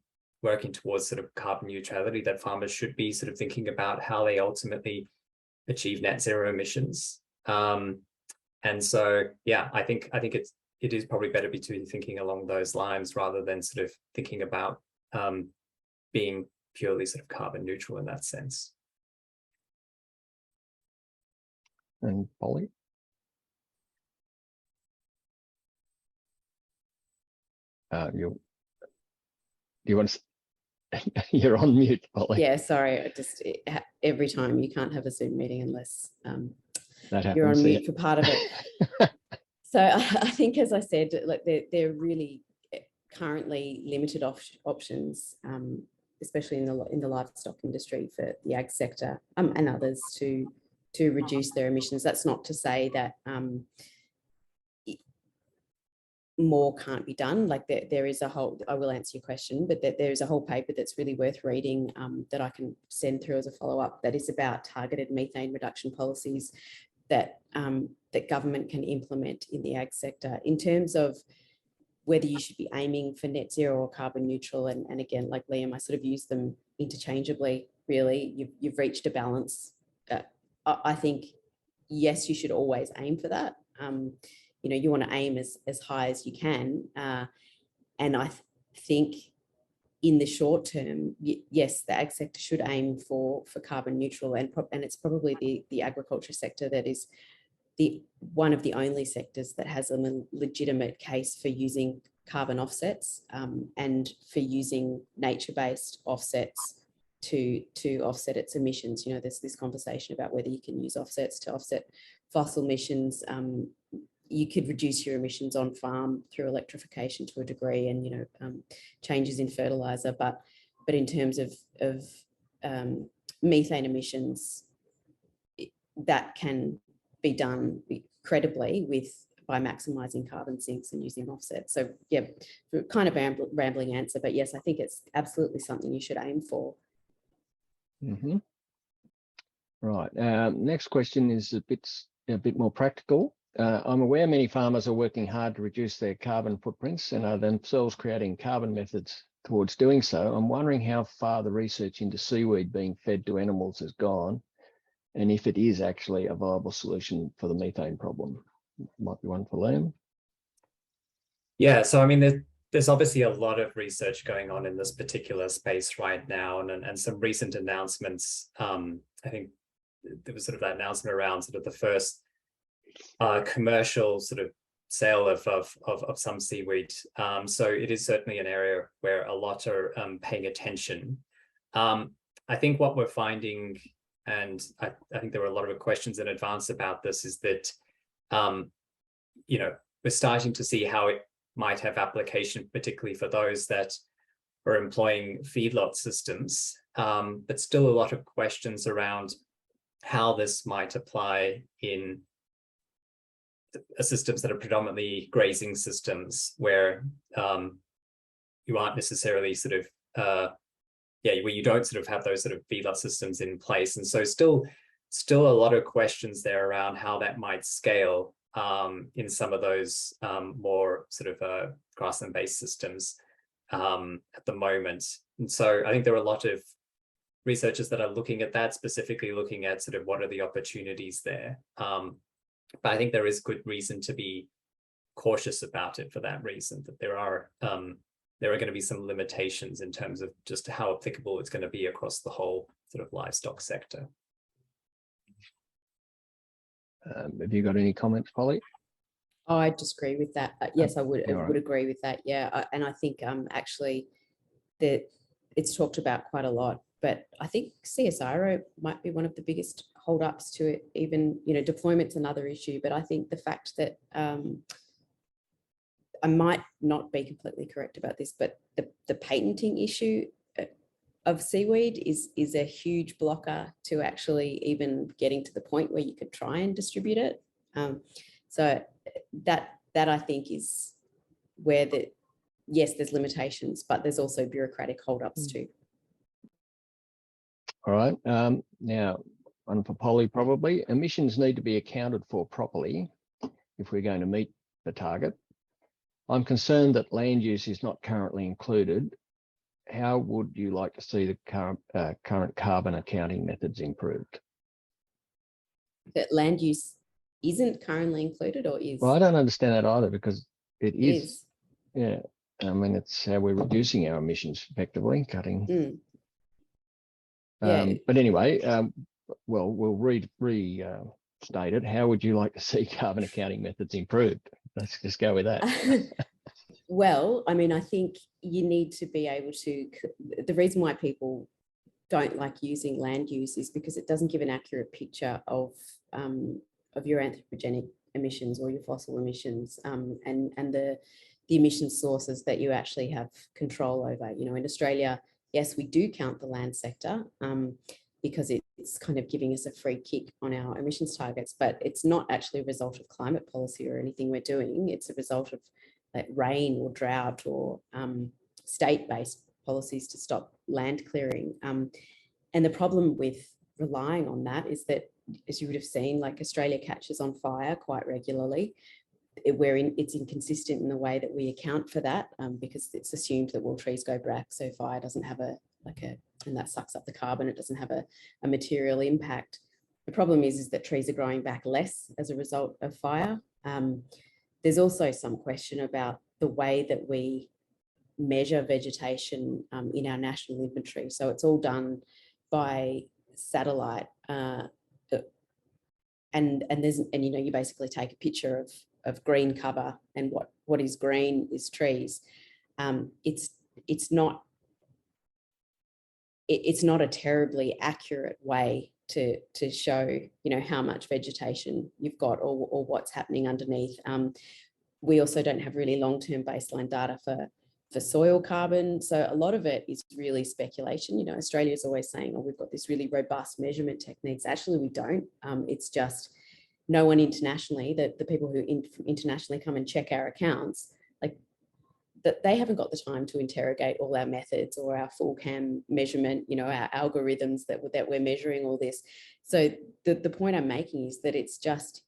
working towards sort of carbon neutrality, that farmers should be sort of thinking about how they ultimately achieve net zero emissions. And so, yeah, I think it is probably better to be thinking along those lines rather than sort of thinking about being purely sort of carbon neutral in that sense. And Polly? You want to? You're on mute, Polly. Yeah, sorry. Every time you can't have a Zoom meeting unless that happens, you're on mute for part of it. So I think, as I said, like they're really currently limited options, especially in the livestock industry for the ag sector and others to reduce their emissions. That's not to say that more can't be done. Like there is a whole, I will answer your question, but there is a whole paper that's really worth reading that I can send through as a follow-up, that is about targeted methane reduction policies that that government can implement in the ag sector in terms of whether you should be aiming for net zero or carbon neutral. And again, like Liam, I sort of use them interchangeably, really. You've reached a balance. I think, yes, you should always aim for that. You know, you want to aim as high as you can. And I think in the short term, yes, the ag sector should aim for carbon neutral, and it's probably the agriculture sector that is one of the only sectors that has a legitimate case for using carbon offsets and for using nature-based offsets to offset its emissions. You know, there's this conversation about whether you can use offsets to offset fossil emissions. You could reduce your emissions on farm through electrification to a degree, and, you know, changes in fertilizer. But in terms of methane emissions, that can be done credibly by maximising carbon sinks and using offsets. So yeah, kind of rambling answer, but yes, I think it's absolutely something you should aim for. Mm-hmm. Right. Next question is a bit more practical. I'm aware many farmers are working hard to reduce their carbon footprints and are themselves creating carbon methods towards doing so. I'm wondering how far the research into seaweed being fed to animals has gone, and if it is actually a viable solution for the methane problem. Might be one for Liam. Yeah, so I mean, there's obviously a lot of research going on in this particular space right now, and some recent announcements. I think there was sort of that announcement around sort of the first commercial sort of sale of some seaweed. So it is certainly an area where a lot are paying attention. I think what we're finding, and I think there were a lot of questions in advance about this, is that you know, we're starting to see how it might have application, particularly for those that are employing feedlot systems, but still a lot of questions around how this might apply in systems that are predominantly grazing systems, where you aren't necessarily sort of where you don't sort of have those sort of feedlot systems in place. And so still a lot of questions there around how that might scale in some of those more sort of grassland-based systems at the moment. And so I think there are a lot of researchers that are looking at that, specifically looking at sort of what are the opportunities there. But I think there is good reason to be cautious about it for that reason, that there are going to be some limitations in terms of just how applicable it's going to be across the whole sort of livestock sector. Have you got any comments, Polly? I disagree with that. Yes, I would agree with that. Yeah, and I think actually that it's talked about quite a lot, but I think CSIRO might be one of the biggest hold-ups to it. Even, you know, deployment's another issue, but I think the fact that I might not be completely correct about this, but the patenting issue of seaweed is a huge blocker to actually even getting to the point where you could try and distribute it. So that I think is where yes, there's limitations, but there's also bureaucratic holdups too. All right. Now, one for Polly probably. Emissions need to be accounted for properly if we're going to meet the target. I'm concerned that land use is not currently included. How would you like to see the current carbon accounting methods improved? That land use isn't currently included, or is? Well, I don't understand that either, because it is. Yeah, I mean, it's how we're reducing our emissions effectively, cutting. Yeah. But anyway, well, we'll restate it. How would you like to see carbon accounting methods improved? Let's just go with that. Well, I mean, I think you need to be able to, the reason why people don't like using land use is because it doesn't give an accurate picture of your anthropogenic emissions or your fossil emissions, and the emission sources that you actually have control over. You know, in Australia, yes, we do count the land sector because it's kind of giving us a free kick on our emissions targets, but it's not actually a result of climate policy or anything we're doing. It's a result of like rain or drought or state-based policies to stop land clearing. And the problem with relying on that is that, as you would have seen, like Australia catches on fire quite regularly. It's inconsistent in the way that we account for that, because it's assumed that, well, trees go black, so fire doesn't have and that sucks up the carbon, it doesn't have a material impact. The problem is that trees are growing back less as a result of fire. There's also some question about the way that we measure vegetation in our national inventory. So it's all done by satellite, and you know, you basically take a picture of green cover, and what is green is trees. It's not a terribly accurate way to show, you know, how much vegetation you've got or what's happening underneath. We also don't have really long-term baseline data for soil carbon. So a lot of it is really speculation. You know, Australia is always saying, oh, we've got this really robust measurement techniques. Actually, we don't. It's just no one internationally, the people who internationally come and check our accounts, like, that they haven't got the time to interrogate all our methods or our full cam measurement, you know, our algorithms that we're measuring all this. So the point I'm making is that it's just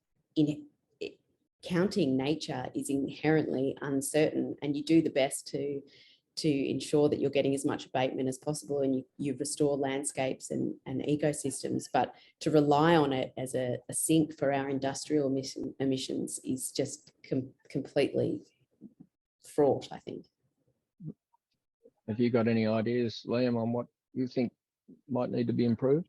counting nature is inherently uncertain, and you do the best to ensure that you're getting as much abatement as possible, and you restore landscapes and ecosystems. But to rely on it as a sink for our industrial emissions is just completely fraught, I think. Have you got any ideas, Liam, on what you think might need to be improved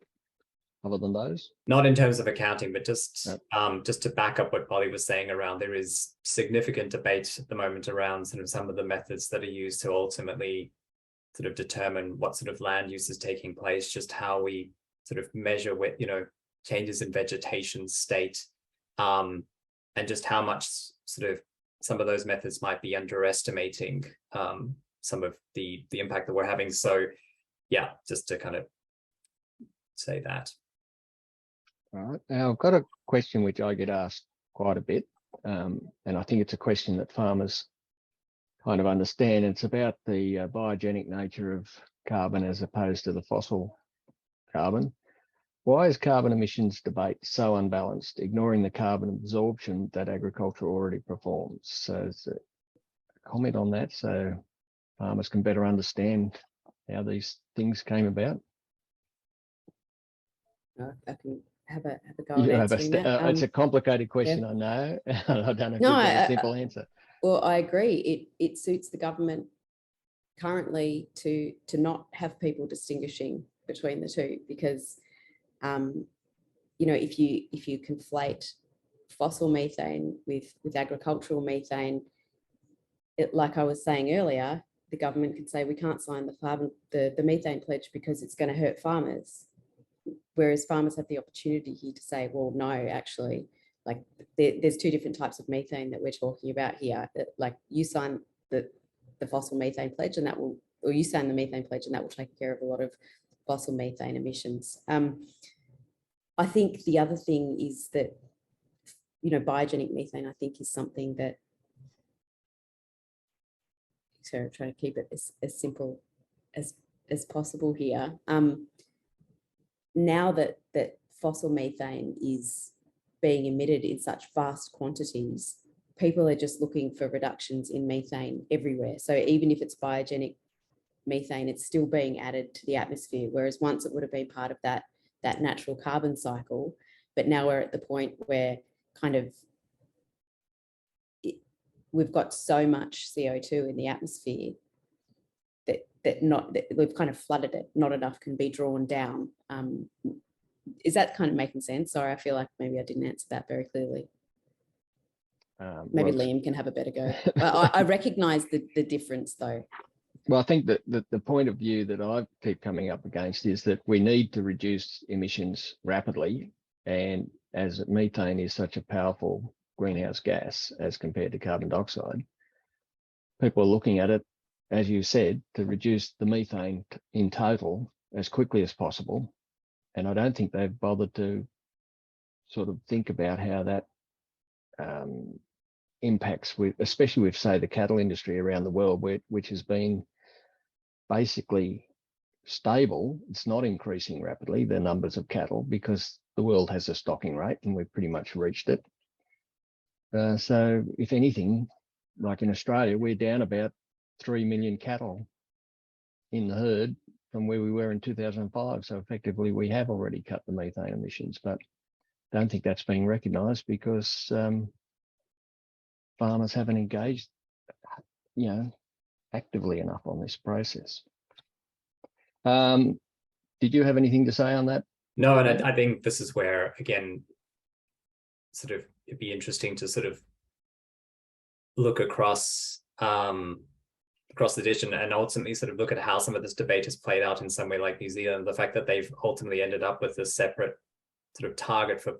other than those? Not in terms of accounting, but just to back up what Polly was saying around, there is significant debate at the moment around sort of some of the methods that are used to ultimately sort of determine what sort of land use is taking place, just how we sort of measure with, you know, changes in vegetation state, and just how much sort of some of those methods might be underestimating some of the impact that we're having. So yeah, just to kind of say that. All right. Now I've got a question which I get asked quite a bit, and I think it's a question that farmers kind of understand. It's about the biogenic nature of carbon as opposed to the fossil carbon. Why is carbon emissions debate so unbalanced, ignoring the carbon absorption that agriculture already performs? So it's a comment on that so farmers can better understand how these things came about. I can have a go at answering that. It's a complicated question, yeah. I know. I don't know if No, you've got a simple answer. Well, I agree. It suits the government currently to not have people distinguishing between the two, because you know, if you conflate fossil methane with agricultural methane, like I was saying earlier, the government could say we can't sign the methane pledge because it's going to hurt farmers. Whereas farmers have the opportunity here to say, well, no, actually, like there's two different types of methane that we're talking about here. Like you sign the fossil methane pledge, and that will, or you sign the methane pledge, and that will take care of a lot of fossil methane emissions. I think the other thing is that, you know, biogenic methane, I think, is something that, so I'm trying to keep it as simple as possible here. Now that fossil methane is being emitted in such vast quantities, people are just looking for reductions in methane everywhere. So even if it's biogenic methane, it's still being added to the atmosphere, whereas once it would have been part of that natural carbon cycle. But now we're at the point where kind of we've got so much CO2 in the atmosphere that we've kind of flooded it. Not enough can be drawn down. Is that kind of making sense? Sorry, I feel like maybe I didn't answer that very clearly. Maybe Liam can have a better go. I recognise the difference, though. Well, I think that the point of view that I keep coming up against is that we need to reduce emissions rapidly, and as methane is such a powerful greenhouse gas as compared to carbon dioxide, people are looking at it, as you said, to reduce the methane in total as quickly as possible. And I don't think they've bothered to sort of think about how that impacts with, especially with, say, the cattle industry around the world, which has been basically stable. It's not increasing rapidly, the numbers of cattle, because the world has a stocking rate and we've pretty much reached it. So if anything, like in Australia, we're down about 3 million cattle in the herd from where we were in 2005. So effectively we have already cut the methane emissions, but I don't think that's being recognised because farmers haven't engaged, you know, actively enough on this process. Did you have anything to say on that? No, and I think this is where, again, sort of it'd be interesting to sort of look across the dish and ultimately sort of look at how some of this debate has played out in somewhere like New Zealand. The fact that they've ultimately ended up with a separate sort of target for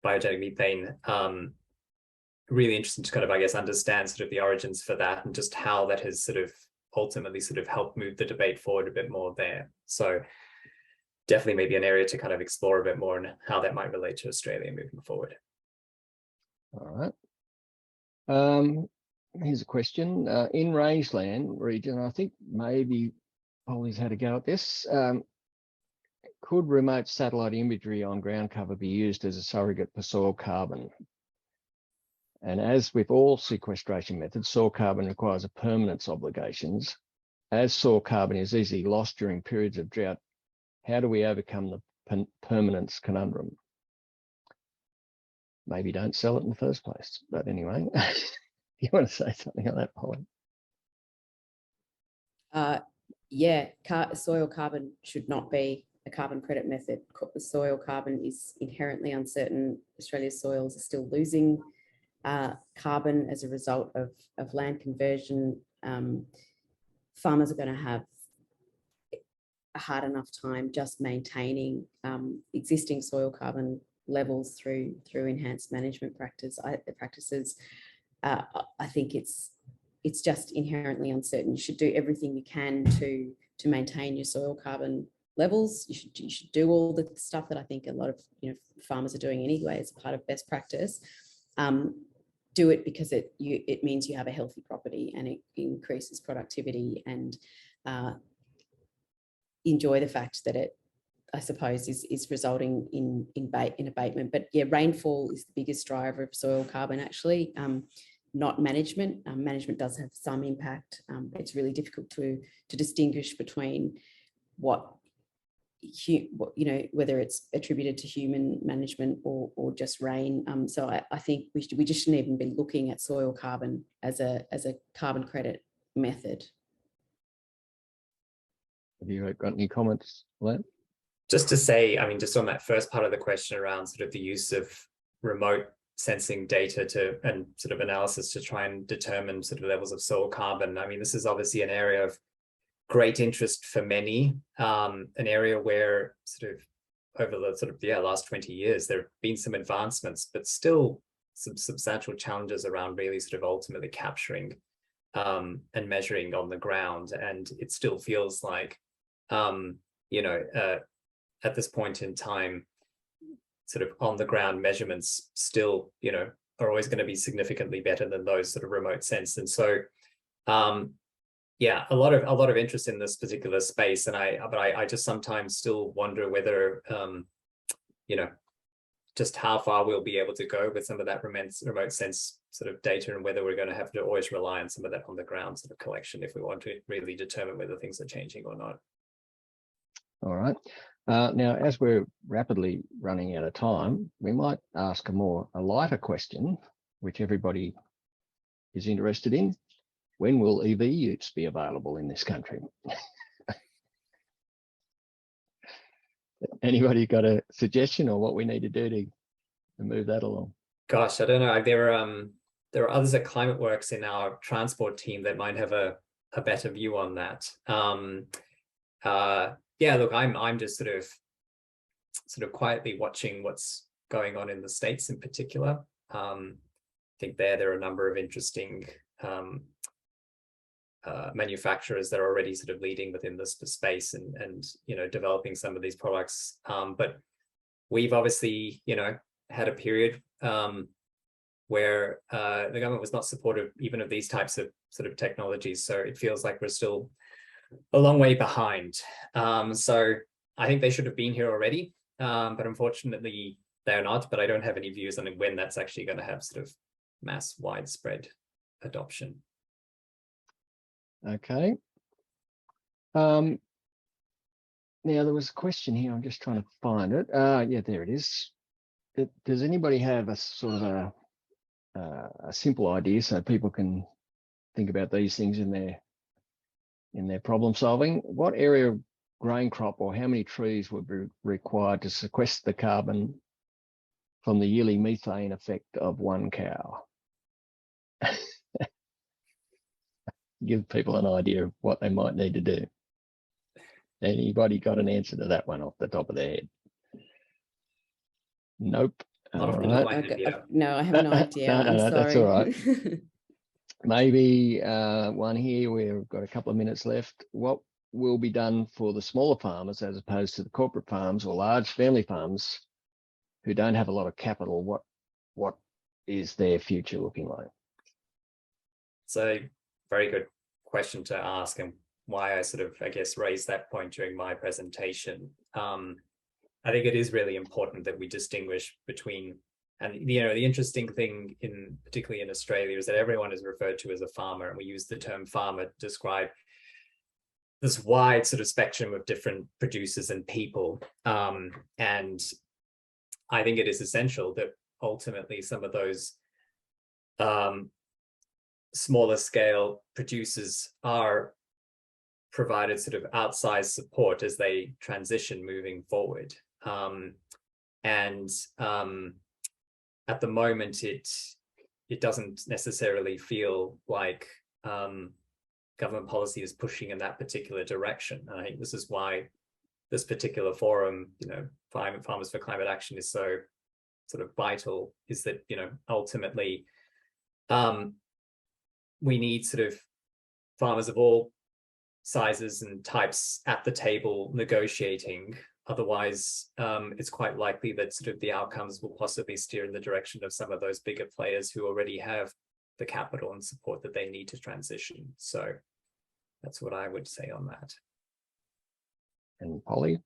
biogenic methane. Really interesting to kind of, I guess, understand sort of the origins for that and just how that has sort of ultimately sort of helped move the debate forward a bit more there. So definitely maybe an area to kind of explore a bit more and how that might relate to Australia moving forward. All right. Here's a question. In rangeland region, I think maybe Polly's had a go at this. Could remote satellite imagery on ground cover be used as a surrogate for soil carbon? And as with all sequestration methods, soil carbon requires a permanence obligations. As soil carbon is easily lost during periods of drought, how do we overcome the permanence conundrum? Maybe don't sell it in the first place. But anyway, you want to say something on that, Polly? Yeah, soil carbon should not be a carbon credit method. Soil carbon is inherently uncertain. Australia's soils are still losing carbon as a result of land conversion. Farmers are going to have a hard enough time just maintaining existing soil carbon levels through enhanced management practices. I think it's just inherently uncertain. You should do everything you can to maintain your soil carbon levels. You should do all the stuff that I think a lot of farmers are doing anyway as part of best practice. Do it because it means you have a healthy property and it increases productivity, and enjoy the fact that it, I suppose, is resulting in abatement. But yeah, rainfall is the biggest driver of soil carbon, actually, not management. Management does have some impact. It's really difficult to distinguish between whether it's attributed to human management or just rain. So I think we just shouldn't even be looking at soil carbon as a carbon credit method. Have you got any comments on that? Just to say, I mean, just on that first part of the question around sort of the use of remote sensing data and sort of analysis to try and determine sort of levels of soil carbon. I mean, this is obviously an area of great interest for many, an area where sort of over the last 20 years, there have been some advancements, but still some substantial challenges around really sort of ultimately capturing and measuring on the ground. And it still feels like, at this point in time, sort of on the ground measurements still, are always going to be significantly better than those sort of remote sense. And so, yeah, a lot of interest in this particular space, and I just sometimes still wonder whether, just how far we'll be able to go with some of that remote sense sort of data, and whether we're going to have to always rely on some of that on the ground sort of collection if we want to really determine whether things are changing or not. All right. Now, as we're rapidly running out of time, we might ask a lighter question, which everybody is interested in. When will EV utes be available in this country? Anybody got a suggestion or what we need to do to move that along? Gosh, I don't know. There are others at Climateworks in our transport team that might have a better view on that. Yeah, look, I'm just sort of quietly watching what's going on in the States in particular. I think there are a number of interesting manufacturers that are already sort of leading within this space and developing some of these products. But we've obviously had a period where the government was not supportive even of these types of sort of technologies. So it feels like we're still a long way behind. So I think they should have been here already, but unfortunately they're not. But I don't have any views on when that's actually going to have sort of mass widespread adoption. Okay. Now there was a question here. I'm just trying to find it. Yeah, there it is. Does anybody have a sort of a simple idea so people can think about these things in their problem solving. What area of grain crop or how many trees would be required to sequester the carbon from the yearly methane effect of one cow? Give people an idea of what they might need to do. Anybody got an answer to that one off the top of their head? Nope. Not off the All top of right. my head, Peter. No, I have no idea. No, I'm no, that's sorry. all right. Maybe one here, we've got a couple of minutes left. What will be done for the smaller farmers as opposed to the corporate farms or large family farms who don't have a lot of capital? What is their future looking like? So very good question to ask, and why I sort of, I guess, raised that point during my presentation. I think it is really important that we distinguish between, and the interesting thing particularly in Australia is that everyone is referred to as a farmer, and we use the term farmer to describe this wide sort of spectrum of different producers and people. And I think it is essential that ultimately some of those smaller scale producers are provided sort of outsized support as they transition moving forward. At the moment, it doesn't necessarily feel like government policy is pushing in that particular direction. And I think this is why this particular forum, Farmers for Climate Action, is so sort of vital, is that, ultimately we need sort of farmers of all sizes and types at the table negotiating. Otherwise, it's quite likely that sort of the outcomes will possibly steer in the direction of some of those bigger players who already have the capital and support that they need to transition. So that's what I would say on that. And Polly,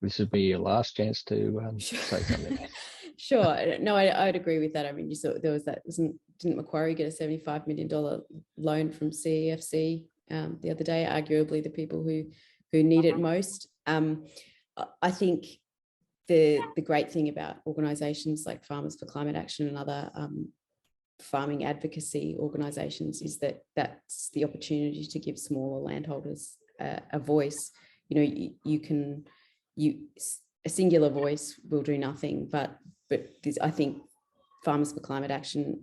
this would be your last chance to say something. Sure. No, I'd agree with that. I mean, you saw there was that, didn't Macquarie get a $75 million loan from CEFC the other day, arguably the people who need it most. I think the great thing about organisations like Farmers for Climate Action and other farming advocacy organisations is that that's the opportunity to give smaller landholders a voice. A singular voice will do nothing, but I think Farmers for Climate Action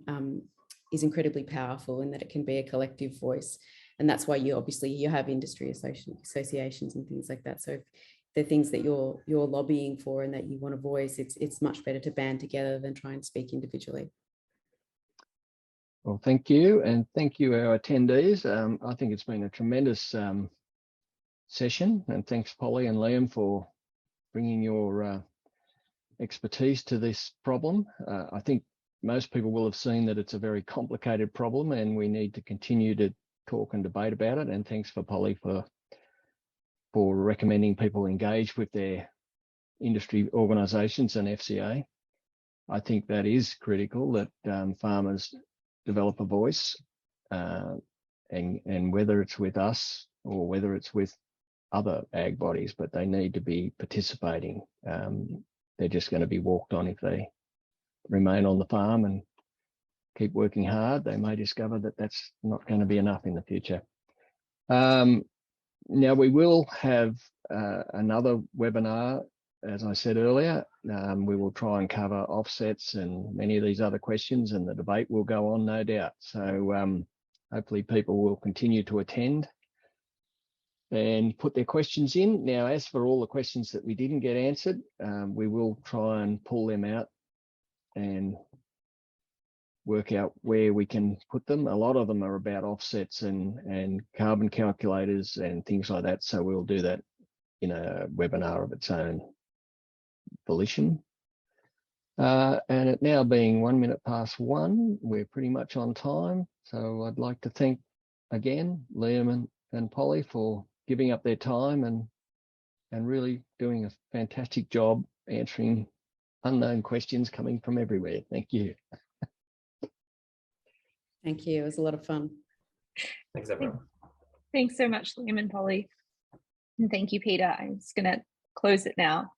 is incredibly powerful in that it can be a collective voice. And that's why you have industry associations and things like that. So if the things that you're lobbying for and that you want a voice, it's much better to band together than try and speak individually. Well, thank you. And thank you, our attendees. I think it's been a tremendous session. And thanks, Polly and Liam, for bringing your expertise to this problem. I think most people will have seen that it's a very complicated problem and we need to continue to talk and debate about it. And thanks for Polly for recommending people engage with their industry organisations and FCA. I think that is critical, that farmers develop a voice, and whether it's with us or whether it's with other ag bodies, but they need to be participating. They're just going to be walked on if they remain on the farm and keep working hard. They may discover that that's not going to be enough in the future. Now we will have another webinar, as I said earlier. We will try and cover offsets and many of these other questions, and the debate will go on, no doubt. So hopefully people will continue to attend and put their questions in. Now, as for all the questions that we didn't get answered, we will try and pull them out and work out where we can put them. A lot of them are about offsets and carbon calculators and things like that. So we'll do that in a webinar of its own volition. And it now being 1:01, we're pretty much on time. So I'd like to thank again Liam and Polly for giving up their time and really doing a fantastic job answering unknown questions coming from everywhere. Thank you. Thank you. It was a lot of fun. Thanks, everyone. Thanks so much, Liam and Polly. And thank you, Peter. I'm just going to close it now.